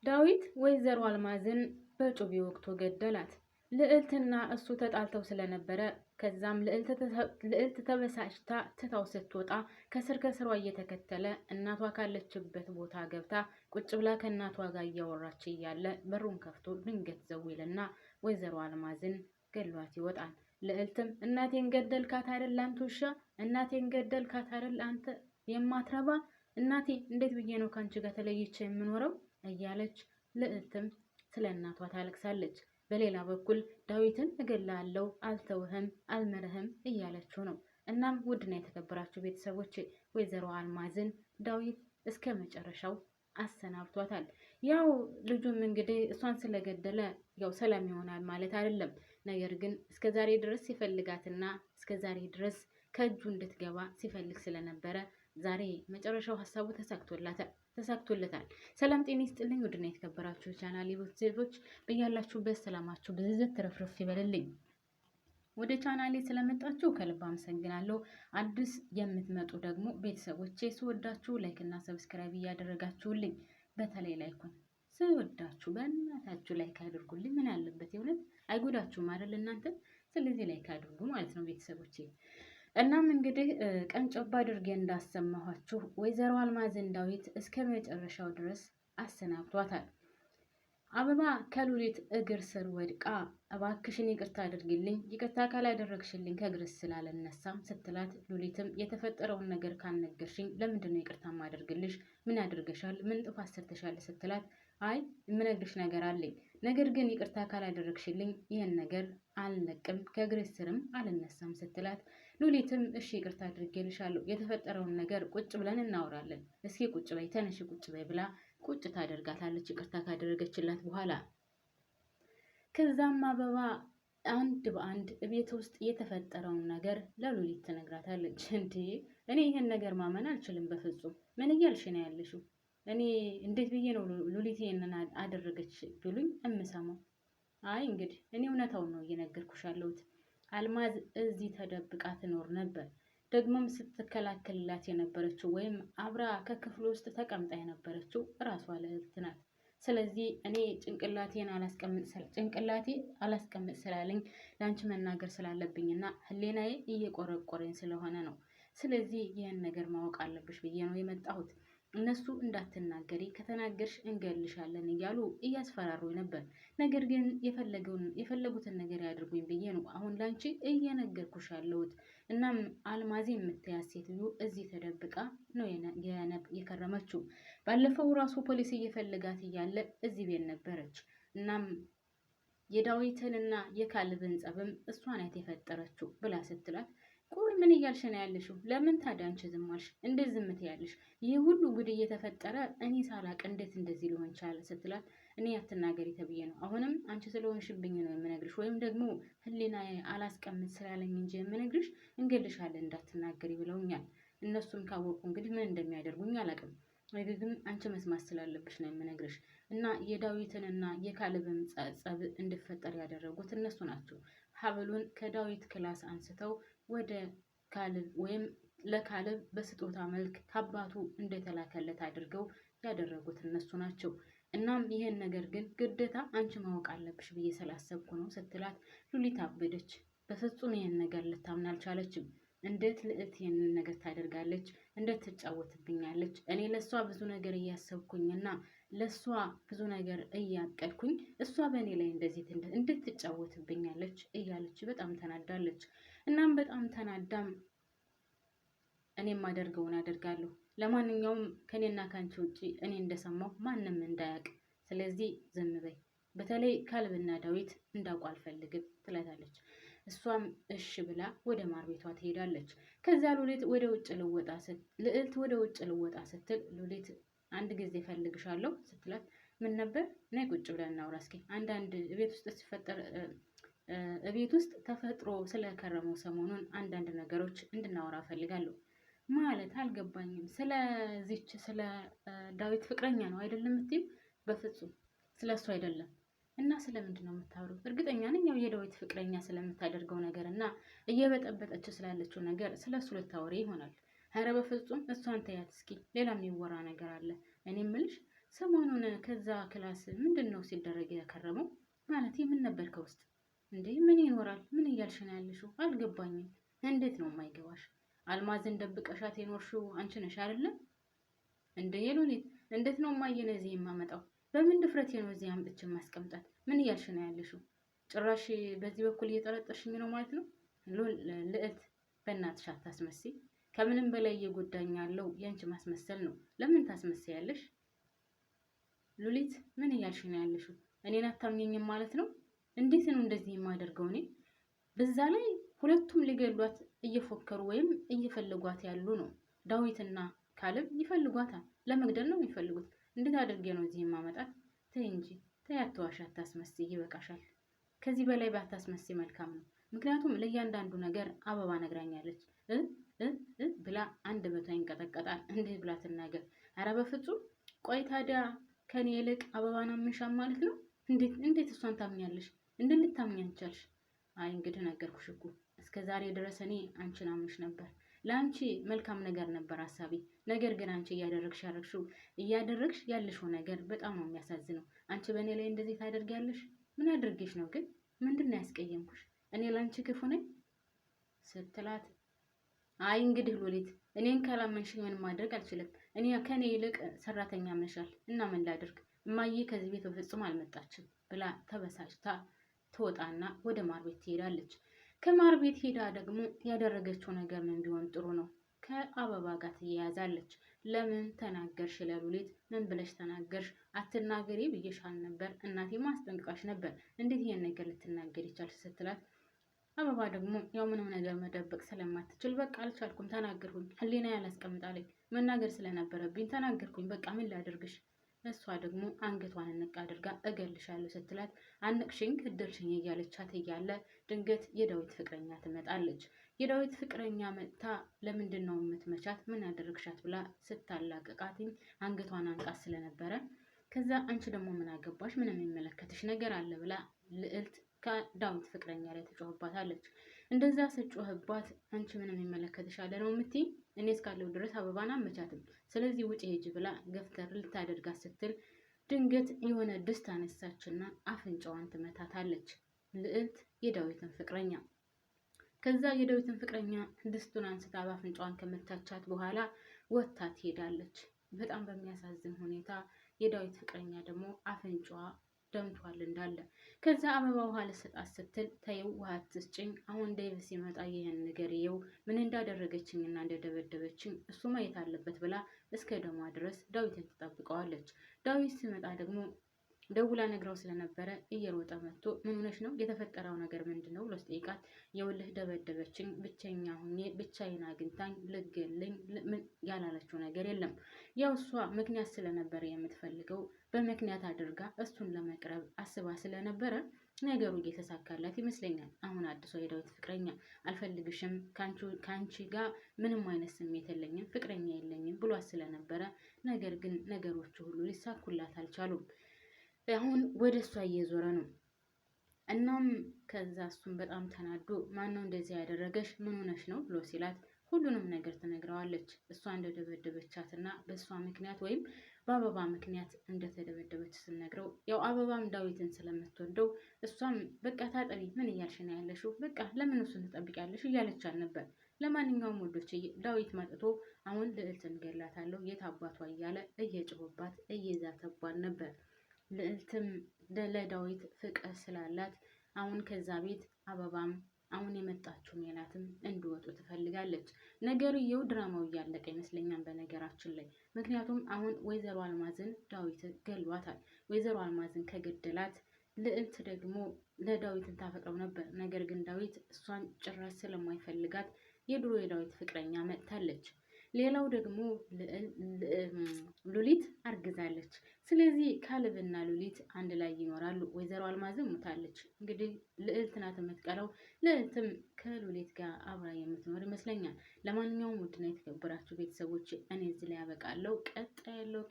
ዳዊት ወይዘሮ አልማዝን በጩቤ ወቅቶ ገደላት። ልዕልትና እሱ ተጣልተው ስለነበረ ከዛም ልዕልት ተበሳጭታ ትታው ስትወጣ ከስር ከስሯ እየተከተለ እናቷ ካለችበት ቦታ ገብታ ቁጭ ብላ ከእናቷ ጋር እያወራች እያለ በሩን ከፍቶ ድንገት ዘዊልና ወይዘሮ አልማዝን ገሏት ይወጣል። ልዕልትም እናቴን ገደልካት አይደል አንተ ውሻ፣ እናቴን ገደልካት አይደል አንተ የማትረባ፣ እናቴ እንዴት ብዬ ነው ካንቺ ጋር ተለይቼ የምኖረው እያለች ልዕልትም ስለ እናቷ ታለቅሳለች። በሌላ በኩል ዳዊትን እገላለሁ፣ አልተውህም፣ አልምርህም እያለችው ነው። እናም ውድና የተከበራችሁ ቤተሰቦች ወይዘሮ አልማዝን ዳዊት እስከ መጨረሻው አሰናብቷታል። ያው ልጁም እንግዲህ እሷን ስለገደለ ያው ሰላም ይሆናል ማለት አይደለም። ነገር ግን እስከ ዛሬ ድረስ ሲፈልጋትና እስከ ዛሬ ድረስ ከእጁ እንድትገባ ሲፈልግ ስለነበረ ዛሬ መጨረሻው ሀሳቡ ተሳክቶለታል። ሰላም ጤና ይስጥልኝ ውድና የተከበራችሁ ቻናል ቤተሰቦች በያላችሁበት ሰላማችሁ ብዝት ትረፍረፍ ይበልልኝ። ወደ ቻናሌ ስለመጣችሁ ከልብ አመሰግናለሁ። አዲስ የምትመጡ ደግሞ ቤተሰቦቼ ስወዳችሁ ላይክ እና ሰብስክራይብ እያደረጋችሁልኝ፣ በተለይ ላይኩን ስወዳችሁ በእናታችሁ ላይክ አድርጉልኝ። ምን ያለበት የእውነት አይጎዳችሁም አይደል እናንተ? ስለዚህ ላይክ አድርጉ ማለት ነው ቤተሰቦቼ። እናም እንግዲህ ቀንጨባ አድርጌ እንዳሰማኋችሁ ወይዘሮ አልማዝን ዳዊት እስከ መጨረሻው ድረስ አሰናብቷታል። አበባ ከሉሊት እግር ስር ወድቃ እባክሽን ይቅርታ አድርግልኝ፣ ይቅርታ ካላደረግሽልኝ ከእግርሽ ስላልነሳም ስትላት፣ ሉሊትም የተፈጠረውን ነገር ካልነገርሽኝ ለምንድን ነው ይቅርታ ማደርግልሽ? ምን አድርገሻል? ምን ጥፋት ሰርተሻል? ስትላት፣ አይ የምነግርሽ ነገር አለኝ፣ ነገር ግን ይቅርታ ካላደረግሽልኝ ይህን ነገር አልለቅም፣ ከእግርሽ ስርም አልነሳም ስትላት፣ ሉሊትም እሺ ይቅርታ አድርጌልሻለሁ፣ የተፈጠረውን ነገር ቁጭ ብለን እናወራለን፣ እስኪ ቁጭ በይ፣ ተነሽ ቁጭ በይ ብላ ቁጭ ታደርጋታለች ይቅርታ ካደረገችላት በኋላ። ከዛም አበባ አንድ በአንድ ቤት ውስጥ የተፈጠረውን ነገር ለሉሊት ትነግራታለች። እንዴ እኔ ይህን ነገር ማመን አልችልም በፍጹም። ምን እያልሽ ነው ያለሽው? እኔ እንዴት ብዬ ነው ሉሊት ይህንን አደረገች ብሉኝ እምሰማው? አይ እንግዲህ እኔ እውነታውን ነው እየነገርኩሽ ያለሁት። አልማዝ እዚህ ተደብቃ ትኖር ነበር። ደግሞም ስትከላከልላት የነበረችው ወይም አብራ ከክፍሉ ውስጥ ተቀምጣ የነበረችው እራሷ ልዕልት ናት። ስለዚህ እኔ ጭንቅላቴ አላስቀምጥ ስላለኝ ለአንቺ መናገር ስላለብኝና ሕሊናዬ እየቆረቆረኝ ስለሆነ ነው። ስለዚህ ይህን ነገር ማወቅ አለብሽ ብዬ ነው የመጣሁት። እነሱ እንዳትናገሪ ከተናገርሽ እንገልሻለን እያሉ እያስፈራሩኝ ነበር። ነገር ግን የፈለጉትን ነገር ያድርጉኝ ብዬ ነው አሁን ላንቺ እየነገርኩሽ ያለሁት። እናም አልማዝ የምትያዝ ሴትዮ እዚህ ተደብቃ ነው የከረመችው። ባለፈው ራሱ ፖሊስ እየፈለጋት እያለ እዚህ ቤት ነበረች። እናም የዳዊትንና የካልብን ጸብም እሷ ናት የፈጠረችው ብላ ስትላት፣ ቆይ ምን እያልሽ ነው ያለሽው? ለምን ታዲያ አንቺ ዝም አልሽ? እንዴት ዝም ትያለሽ? ይህ ሁሉ ጉድ እየተፈጠረ እኔ ሳላቅ እንዴት እንደዚህ ሊሆን ቻለ? ስትላት፣ እኔ አትናገሪ ተብዬ ነው። አሁንም አንቺ ስለሆንሽብኝ ነው የምነግርሽ፣ ወይም ደግሞ ሕሊናዬ አላስቀምጥ ስላለኝ እንጂ የምነግርሽ፣ እንገልሻለን እንዳትናገሪ ብለውኛል። እነሱም ካወቁ እንግዲህ ምን እንደሚያደርጉኝ አላውቅም። ነገር ግን አንቺ መስማት ስላለብሽ ነው የምነግርሽ። እና የዳዊትንና የካልብን ጸብ እንዲፈጠር ያደረጉት እነሱ ናቸው። ሀብሉን ከዳዊት ክላስ አንስተው ወደ ካልብ ወይም ለካልብ በስጦታ መልክ ከአባቱ እንደተላከለት አድርገው ያደረጉት እነሱ ናቸው። እናም ይሄን ነገር ግን ግዴታ አንቺ ማወቅ አለብሽ ብዬ ስላሰብኩ ነው ስትላት፣ ሉሊት አበደች። በፍጹም ይሄን ነገር ልታምን አልቻለችም። እንዴት ልዕልት ይሄንን ነገር ታደርጋለች? እንዴት ትጫወትብኛለች? እኔ ለሷ ብዙ ነገር እያሰብኩኝና ለሷ ብዙ ነገር እያቀድኩኝ እሷ በእኔ ላይ እንደዚህ እንዴት ትጫወትብኛለች? እያለች በጣም ተናዳለች። እናም በጣም ተናዳም እኔም አደርገውን አደርጋለሁ፣ ለማንኛውም ከኔና ካንቺ ውጪ እኔ እንደሰማሁ ማንም እንዳያውቅ፣ ስለዚህ ዝም በይ፣ በተለይ ካልብና ዳዊት እንዳውቁ አልፈልግም ትላታለች። እሷም እሺ ብላ ወደ ማር ቤቷ ትሄዳለች። ከዚያ ልዕልት ወደ ውጭ ልወጣ ስትል ሉሊት አንድ ጊዜ ፈልግሻለሁ ስትላት፣ ምን ነበር? ነይ ቁጭ ብለን እናውራ እስኪ፣ አንዳንድ ቤት ውስጥ ተፈጥሮ ስለከረመው ሰሞኑን አንዳንድ ነገሮች እንድናወራ ፈልጋለሁ። ማለት አልገባኝም። ስለዚች ስለ ዳዊት ፍቅረኛ ነው አይደለም የምትይው? በፍጹም ስለ እሱ አይደለም። እና ስለምንድን ነው የምታወሩት? እርግጠኛ ነኝ ያው የዳዊት ፍቅረኛ ስለምታደርገው ነገር እና እየበጠበጠችው ስላለችው ነገር ስለ እሱ ልታወሪ ይሆናል። ኧረ በፍጹም እሷን ተያት እስኪ፣ ሌላ የሚወራ ነገር አለ። እኔ የምልሽ ሰሞኑን ከዛ ክላስ ምንድን ነው ሲደረግ ያከረመው? ማለት ምን ነበር ከውስጥ እንዴ? ምን ይኖራል? ምን እያልሽ ነው ያለሽው? አልገባኝም። እንዴት ነው የማይገባሽ? አልማዝን ደብቀሻት የኖርሽው አንቺ ነሽ አይደለም እንዴ? ሉሊት እንዴት ነው እማዬን እዚህ የማመጣው? በምን ድፍረቴ ነው እዚህ አምጥቼ ማስቀምጣት? ምን እያልሽ ነው ያለሽው? ጭራሽ በዚህ በኩል እየጠረጠርሽኝ ነው ማለት ነው? ልዕልት በእናትሽ አታስመስይ። ከምንም በላይ እየጎዳኝ ያለው የአንቺ ማስመሰል ነው። ለምን ታስመስያለሽ? ሉሊት ምን እያልሽ ነው ያለሽው? እኔን አታምኘኝም ማለት ነው? እንዴት ነው እንደዚህ የማደርገው እኔ? በዛ ላይ ሁለቱም ሊገሏት እየፎከሩ ወይም እየፈለጓት ያሉ ነው። ዳዊትና ካሌብ ይፈልጓታል። ለመግደል ነው የሚፈልጉት። እንዴት አድርጌ ነው እዚህ የማመጣት? ተይ እንጂ ተይ፣ አትዋሽ፣ አታስመስይ፣ ይበቃሻል። ከዚህ በላይ ባታስመስይ መልካም ነው። ምክንያቱም ለእያንዳንዱ ነገር አበባ ነግራኛለች ብላ አንደበቷ ይንቀጠቀጣል። እንዴት ብላ ትናገር? ኧረ በፍጹም። ቆይ ታዲያ ከኔ ይልቅ አበባን አምንሻም ማለት ነው? እንዴት እሷን ታምኛለሽ? እንድንታምኝ አንቻልሽ? አይ እንግዲህ ነገርኩሽ እኮ እስከ ዛሬ ድረስ እኔ አንቺን አምንሽ ነበር። ለአንቺ መልካም ነገር ነበር ሀሳቢ። ነገር ግን አንቺ እያደረግሽ ያለሽው ነገር በጣም ነው የሚያሳዝነው። አንቺ በእኔ ላይ እንደዚህ ታደርጊያለሽ? ምን አድርጌሽ ነው ግን? ምንድን ነው ያስቀየምኩሽ? እኔ ለአንቺ ክፉ ነኝ ስትላት፣ አይ እንግዲህ ሉሊት እኔን ካላመንሽኝ ምንም ማድረግ አልችልም። እኔ ከኔ ይልቅ ሰራተኛ አምነሻል እና ምን ላድርግ? እማዬ ከዚህ ቤት በፍጹም አልመጣችም ብላ ተበሳጭታ ትወጣና ወደ ማር ቤት ትሄዳለች። ከማር ቤት ሄዳ ደግሞ ያደረገችው ነገር ምን ቢሆን ጥሩ ነው? ከአበባ ጋር ትያያዛለች። ለምን ተናገርሽ ለሉሊት? ምን ብለሽ ተናገርሽ? አትናገሪ ብዬሻል ነበር፣ እናቴ ማስጠንቀቃሽ ነበር። እንዴት ይሄን ነገር ልትናገር ይቻልሽ? ስትላት አበባ ደግሞ ያው ምንም ነገር መደበቅ ስለማትችል በቃ አልቻልኩም፣ ተናገርኩኝ፣ ህሊና ያላስቀምጣለኝ፣ መናገር ስለነበረብኝ ተናገርኩኝ፣ በቃ ምን ላድርግሽ? እሷ ደግሞ አንገቷን እንቅ አድርጋ እገልሻለሁ ስትላት አንቅሽኝ ገደልሽኝ እያለቻት እያለ ድንገት የዳዊት ፍቅረኛ ትመጣለች። የዳዊት ፍቅረኛ መጥታ ለምንድን ነው የምትመቻት? ምን ያደረግሻት? ብላ ስታላቅቃትኝ አንገቷን አንቃት ስለነበረ ከዛ አንቺ ደግሞ ምን አገባሽ? ምንም የሚመለከትሽ ነገር አለ ብላ ልዕልት ከዳዊት ፍቅረኛ ላይ ትጮህባታለች። እንደዛ ስጮህባት አንቺ ምንም የሚመለከትሽ አለ ነው የምትይ? እኔ እስካለው ድረስ አበባን አመቻትም፣ ስለዚህ ውጭ ሂጂ ብላ ገፍተር ልታደርጋት ስትል ድንገት የሆነ ድስት አነሳችና አፍንጫዋን ትመታታለች። ልዕልት የዳዊትን ፍቅረኛ። ከዛ የዳዊትን ፍቅረኛ ድስቱን አንስታ በአፍንጫዋን ከመታቻት በኋላ ወጥታ ትሄዳለች። በጣም በሚያሳዝን ሁኔታ የዳዊት ፍቅረኛ ደግሞ አፍንጫዋ ደምቷል እንዳለ። ከዛ አበባ ውሃ ልሰጣት ስትል ተይው ውሃ አትስጭኝ፣ አሁን ዴቭ ሲመጣ ይህን ነገር ይኸው ምን እንዳደረገችኝ እና እንደደበደበችኝ እሱ ማየት አለበት ብላ እስከ ደሟ ድረስ ዳዊትን ትጠብቀዋለች። ዳዊት ሲመጣ ደግሞ ደውላ ነግራው ስለነበረ እየሮጠ መጥቶ ምን ሆነሽ ነው? የተፈጠረው ነገር ምንድን ነው ብሎ ሲጠይቃት የውልህ ደበደበችኝ፣ ብቸኛ ሁኜ ብቻዬን አግኝታኝ ልገለኝ ያላለችው ነገር የለም። ያው እሷ ምክንያት ስለነበረ የምትፈልገው በምክንያት አድርጋ እሱን ለመቅረብ አስባ ስለነበረ ነገሩ እየተሳካላት ይመስለኛል። አሁን አዲሷ የዳዊት ፍቅረኛ አልፈልግሽም፣ ከአንቺ ጋር ምንም አይነት ስሜት የለኝም፣ ፍቅረኛ የለኝም ብሏት ስለነበረ ነገር ግን ነገሮቹ ሁሉ ሊሳኩላት አልቻሉም። አሁን ወደ እሷ እየዞረ ነው። እናም ከዛ እሱም በጣም ተናዶ ማነው እንደዚህ ያደረገሽ? ምን ሆነሽ ነው ብሎ ሲላት ሁሉንም ነገር ትነግረዋለች። እሷ እንደደበደበቻትና በእሷ ምክንያት ወይም በአበባ ምክንያት እንደተደበደበች ስነግረው ያው አበባም ዳዊትን ስለምትወደው እሷም በቃ ታጠቢ፣ ምን እያልሽ ነው ያለሽው? በቃ ለምን እሱን ትጠብቂያለሽ እያለቻት ነበር። ለማንኛውም ወዶች ዳዊት መጥቶ አሁን ልዕልትን ገላታለሁ የት አባቷ እያለ እየጮህባት እየዛተባት ነበር። ልዕልትም ለዳዊት ፍቅር ስላላት አሁን ከዛ ቤት አበባም አሁን የመጣችው ሜላትም እንዲወጡ ትፈልጋለች። ነገርየው ድራማው እያለቀ ይመስለኛል በነገራችን ላይ። ምክንያቱም አሁን ወይዘሮ አልማዝን ዳዊት ገሏታል። ወይዘሮ አልማዝን ከገደላት ልዕልት ደግሞ ለዳዊትን ታፈቅረው ነበር። ነገር ግን ዳዊት እሷን ጭራሽ ስለማይፈልጋት የድሮ የዳዊት ፍቅረኛ መጥታለች። ሌላው ደግሞ ሉሊት አርግዛለች። ስለዚህ ካሌብና ሉሊት አንድ ላይ ይኖራሉ። ወይዘሮ አልማዝም ሞታለች። እንግዲህ ልዕልት ናት የምትቀረው። ልዕልትም ከሉሊት ጋር አብራ የምትኖር ይመስለኛል። ለማንኛውም ውድና የተከበራችሁ ቤተሰቦች እኔ እዚህ ላይ ያበቃለሁ።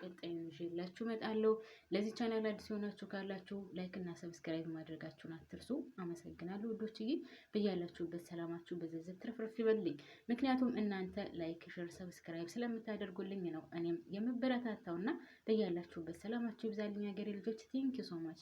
ቀጣይ ይዤላችሁ እመጣለሁ። ለዚህ ቻናል አዲስ የሆናችሁ ካላችሁ ላይክ እና ሰብስክራይብ ማድረጋችሁን አትርሱ። አመሰግናለሁ ውዶችዬ። በያላችሁበት ሰላማችሁ በዝዝት ትርፍርፍ ይበልኝ። ምክንያቱም እናንተ ላይክ፣ ሼር፣ ሰብስክራይብ ስለምታደርጉልኝ ነው እኔም የምበረታታውና በያላችሁበት ሰላማችሁ ይብዛልኝ ሀገሬ ልጆች። ቲንኪ ሶ ማች